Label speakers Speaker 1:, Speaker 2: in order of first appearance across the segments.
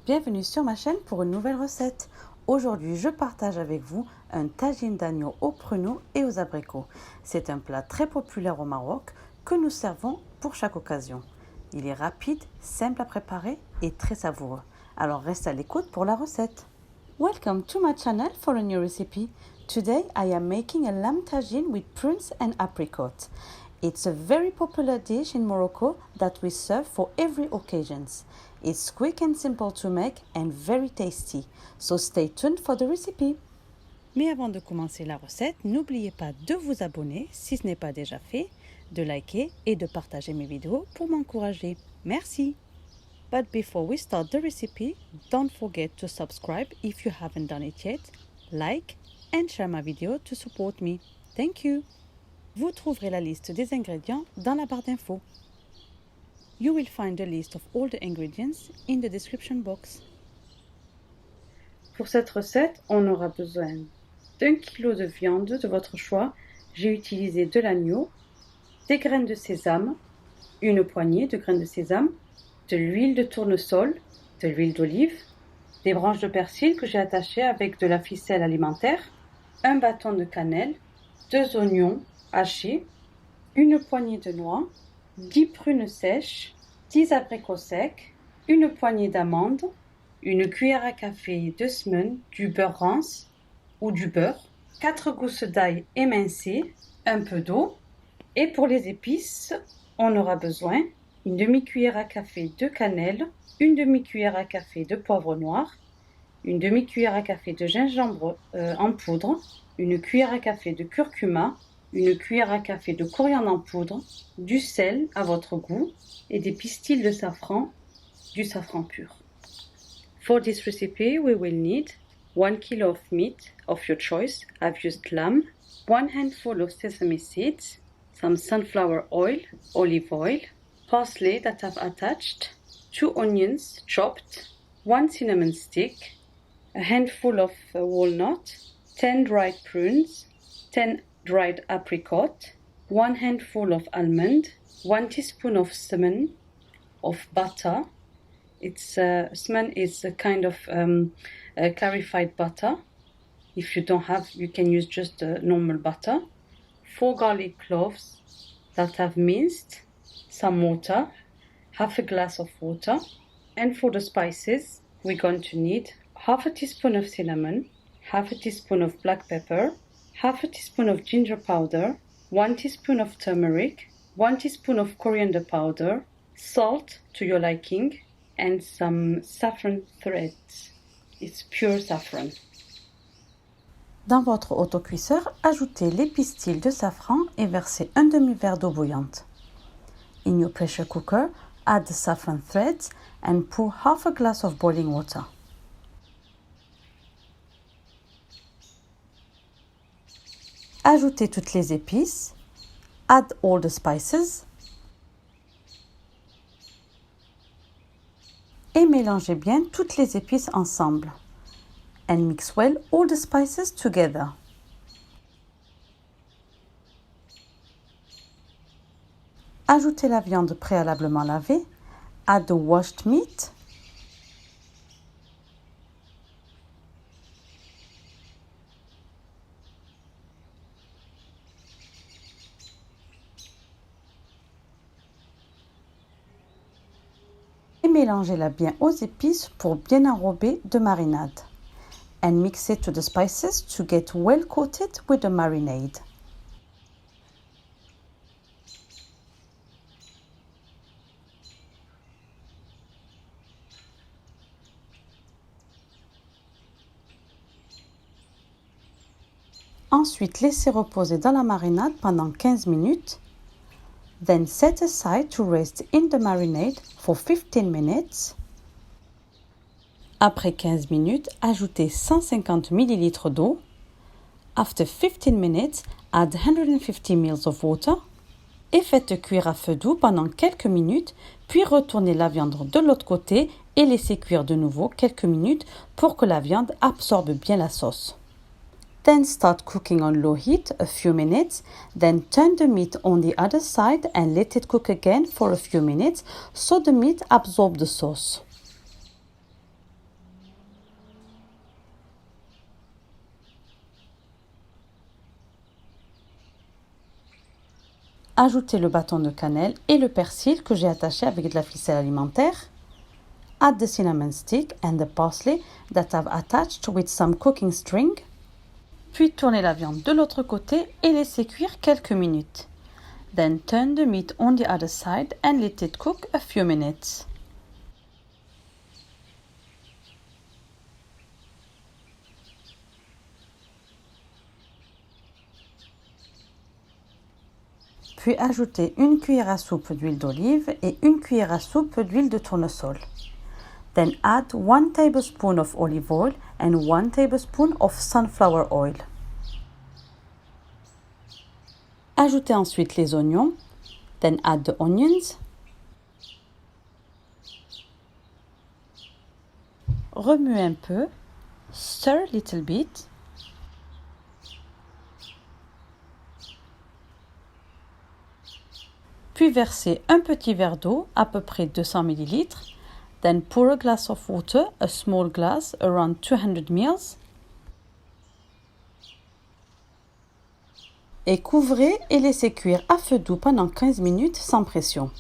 Speaker 1: Bienvenue sur ma chaîne pour une nouvelle recette. Aujourd'hui, je partage avec vous un tagine d'agneau aux pruneaux et aux abricots. C'est un plat très populaire au Maroc que nous servons pour chaque occasion. Il est rapide, simple à préparer et très savoureux. Alors reste à l'écoute pour la recette. Welcome to my channel for a new recipe. Today I am making a lamb tagine with prunes and apricot. It's a very popular dish in Morocco that we serve for every occasion. It's quick and simple to make and very tasty. So stay tuned for the recipe. Mais avant de commencer la recette, n'oubliez pas de vous abonner si ce n'est pas déjà fait, de liker et de partager mes vidéos pour m'encourager. Merci. But before we start the recipe, don't forget to subscribe if you haven't done it yet, like and share my video to support me. Thank you. Vous trouverez la liste des ingrédients dans la barre d'infos. You will find a list of all the ingredients in the description box. Pour cette recette, on aura besoin d'1 kg de viande de votre choix. J'ai utilisé de l'agneau, des graines de sésame, une poignée de graines de sésame, de l'huile de tournesol, de l'huile d'olive, des branches de persil que j'ai attachées avec de la ficelle alimentaire, un bâton de cannelle, 2 oignons hachés, une poignée de noix, 10 prunes sèches, 10 abricots secs, une poignée d'amandes, une cuillère à café de semen, du beurre rance ou du beurre, 4 gousses d'ail émincées, un peu d'eau. Et pour les épices, on aura besoin une demi-cuillère à café de cannelle, une demi-cuillère à café de poivre noir, une demi-cuillère à café de gingembre en poudre, une cuillère à café de curcuma, une cuillère à café de coriandre en poudre, du sel à votre goût et des pistils de safran, du safran pur. For this recipe, we will need 1 kg of meat of your choice. I've used lamb, 1 handful of sesame seeds, some sunflower oil, olive oil, parsley that I've attached, 2 onions chopped, 1 cinnamon stick, a handful of walnut, 10 dried prunes, 10 dried apricot, 1 handful of almond, 1 teaspoon of semen, of butter. Semen is a kind of clarified butter. If you don't have, you can use just normal butter. 4 garlic cloves that I've minced, some water, half a glass of water. And for the spices, we're going to need half a teaspoon of cinnamon, half a teaspoon of black pepper, half a teaspoon of ginger powder, 1 teaspoon of turmeric, 1 teaspoon of coriander powder, salt to your liking, and some saffron threads. It's pure saffron. Dans votre autocuisseur, ajoutez les pistils de safran et versez un demi-verre d'eau bouillante. In your pressure cooker, add the saffron threads and pour half a glass of boiling water. Ajoutez toutes les épices, add all the spices et mélangez bien toutes les épices ensemble. And mix well all the spices together. Ajoutez la viande préalablement lavée, add the washed meat. Et mélangez-la bien aux épices pour bien enrober de marinade. And mix it to the spices to get well coated with the marinade. Ensuite, laissez reposer dans la marinade pendant 15 minutes. Then set aside to rest in the marinade for 15 minutes. Après 15 minutes, ajoutez 150 ml d'eau. After 15 minutes, add 150 ml of water. Et faites cuire à feu doux pendant quelques minutes, puis retournez la viande de l'autre côté et laissez cuire de nouveau quelques minutes pour que la viande absorbe bien la sauce. Then start cooking on low heat a few minutes, then turn the meat on the other side and let it cook again for a few minutes so the meat absorbs the sauce. Ajoutez le bâton de cannelle et le persil que j'ai attaché avec de la ficelle alimentaire. Add the cinnamon stick and the parsley that I've attached with some cooking string. Puis tournez la viande de l'autre côté et laissez cuire quelques minutes. Then turn the meat on the other side and let it cook a few minutes. Puis ajoutez une cuillère à soupe d'huile d'olive et une cuillère à soupe d'huile de tournesol. Then add 1 tablespoon of olive oil and 1 tablespoon of sunflower oil. Ajoutez ensuite les oignons. Then add the onions. Remuez un peu. Stir a little bit. Puis versez un petit verre d'eau, à peu près 200 ml. Then pour a glass of water, a small glass, around 200 ml. Et couvrez et laissez cuire à feu doux pendant 15 minutes sans pression.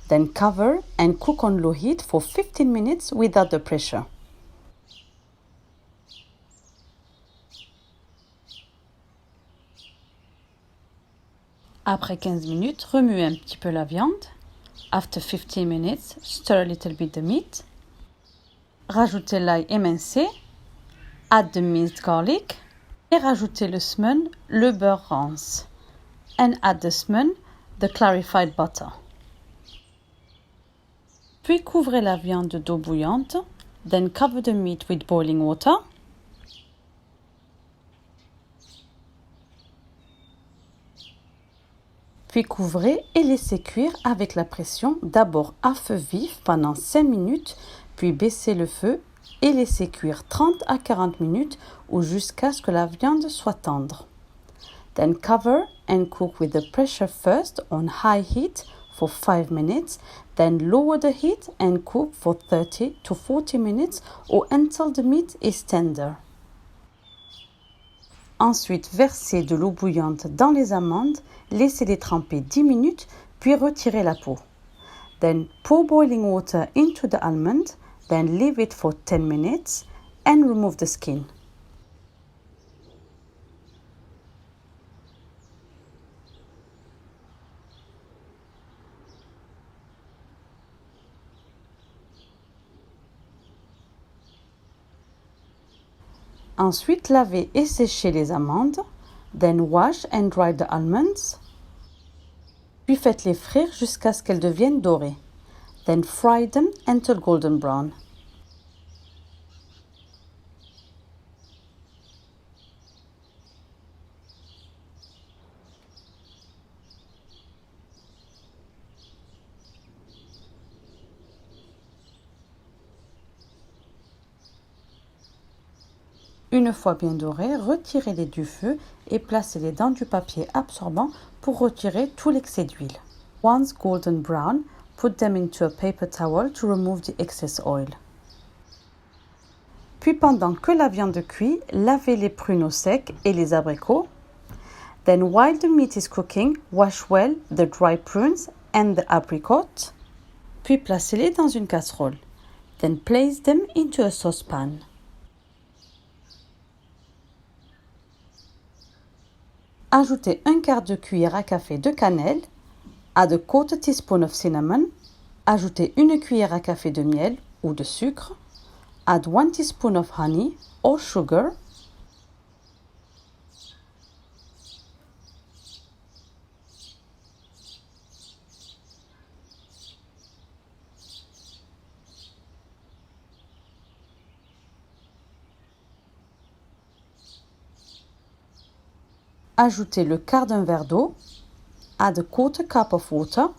Speaker 1: Then cover and cook on low heat for 15 minutes without the pressure. Après 15 minutes, remuez un petit peu la viande. After 15 minutes, stir a little bit the meat. Rajoutez l'ail émincé. Add the minced garlic. Et rajoutez le semen, le beurre rance. And add the semen, the clarified butter. Puis couvrez la viande d'eau bouillante. Then cover the meat with boiling water. Puis couvrez et laissez cuire avec la pression, d'abord à feu vif pendant 5 minutes, puis baissez le feu et laissez cuire 30 à 40 minutes ou jusqu'à ce que la viande soit tendre. Then cover and cook with the pressure first on high heat for 5 minutes, then lower the heat and cook for 30 to 40 minutes or until the meat is tender. Ensuite, versez de l'eau bouillante dans les amandes, laissez-les tremper 10 minutes, puis retirez la peau. Then pour boiling water into the almond, then leave it for 10 minutes and remove the skin. Ensuite, lavez et séchez les amandes. Then wash and dry the almonds. Puis faites-les frire jusqu'à ce qu'elles deviennent dorées. Then fry them until golden brown. Une fois bien dorés, retirez-les du feu et placez-les dans du papier absorbant pour retirer tout l'excès d'huile. Once golden brown, put them into a paper towel to remove the excess oil. Puis pendant que la viande cuit, lavez les pruneaux secs et les abricots. Then while the meat is cooking, wash well the dry prunes and the apricot. Puis placez-les dans une casserole. Then place them into a saucepan. Ajoutez un quart de cuillère à café de cannelle, add a quarter teaspoon of cinnamon, ajoutez une cuillère à café de miel ou de sucre, add 1 teaspoon of honey or sugar, ajoutez le quart d'un verre d'eau, add a quarter cup of water,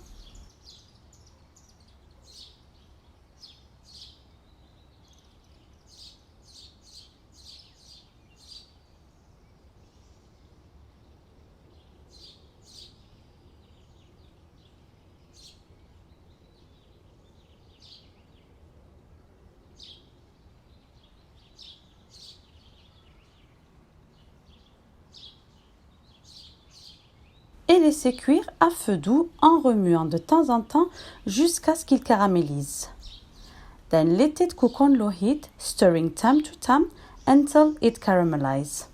Speaker 1: et laissez cuire à feu doux en remuant de temps en temps jusqu'à ce qu'il caramélise. Then let it cook on low heat, stirring time to time until it caramelizes.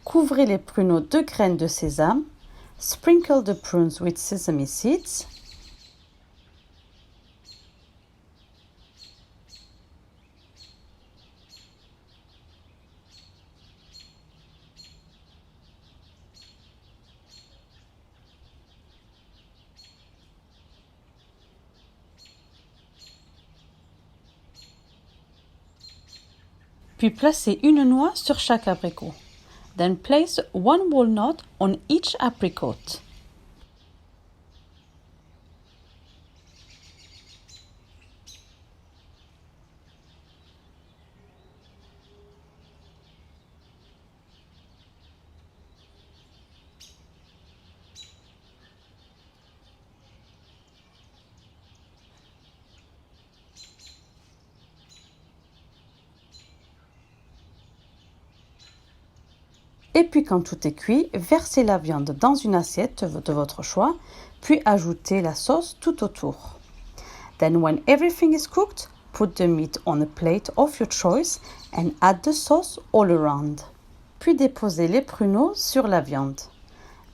Speaker 1: Couvrez les pruneaux de graines de sésame. Sprinkle the prunes with sesame seeds. Puis placez une noix sur chaque abricot. Then place one walnut on each apricot. Et puis quand tout est cuit, versez la viande dans une assiette de votre choix, puis ajoutez la sauce tout autour. Then when everything is cooked, put the meat on a plate of your choice and add the sauce all around. Puis déposez les pruneaux sur la viande.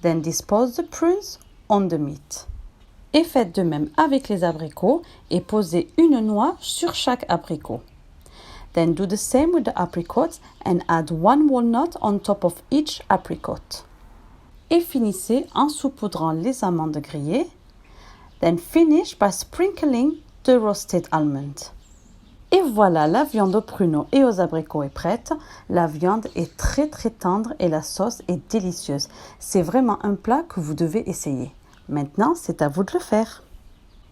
Speaker 1: Then dispose the prunes on the meat. Et faites de même avec les abricots et posez une noix sur chaque abricot. Then do the same with the apricots and add one walnut on top of each apricot. Et finissez en saupoudrant les amandes grillées. Then finish by sprinkling the roasted almond. Et voilà, la viande aux pruneaux et aux abricots est prête. La viande est très tendre et la sauce est délicieuse. C'est vraiment un plat que vous devez essayer. Maintenant, c'est à vous de le faire.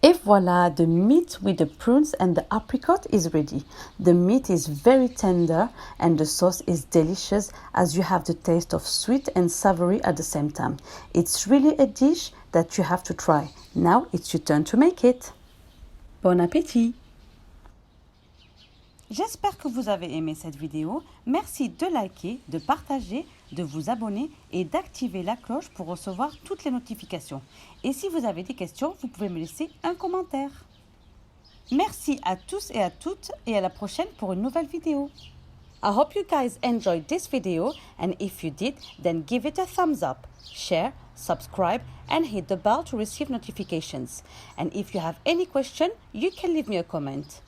Speaker 1: Et voilà, the meat with the prunes and the apricot is ready. The meat is very tender and the sauce is delicious as you have the taste of sweet and savory at the same time. It's really a dish that you have to try. Now it's your turn to make it. Bon appétit! J'espère que vous avez aimé cette vidéo. Merci de liker, de partager, de vous abonner et d'activer la cloche pour recevoir toutes les notifications. Et si vous avez des questions, vous pouvez me laisser un commentaire. Merci à tous et à toutes et à la prochaine pour une nouvelle vidéo. I hope you guys enjoyed this video and if you did, then give it a thumbs up, share, subscribe and hit the bell to receive notifications. And if you have any question, you can leave me a comment.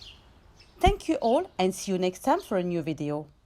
Speaker 1: Thank you all and see you next time for a new video.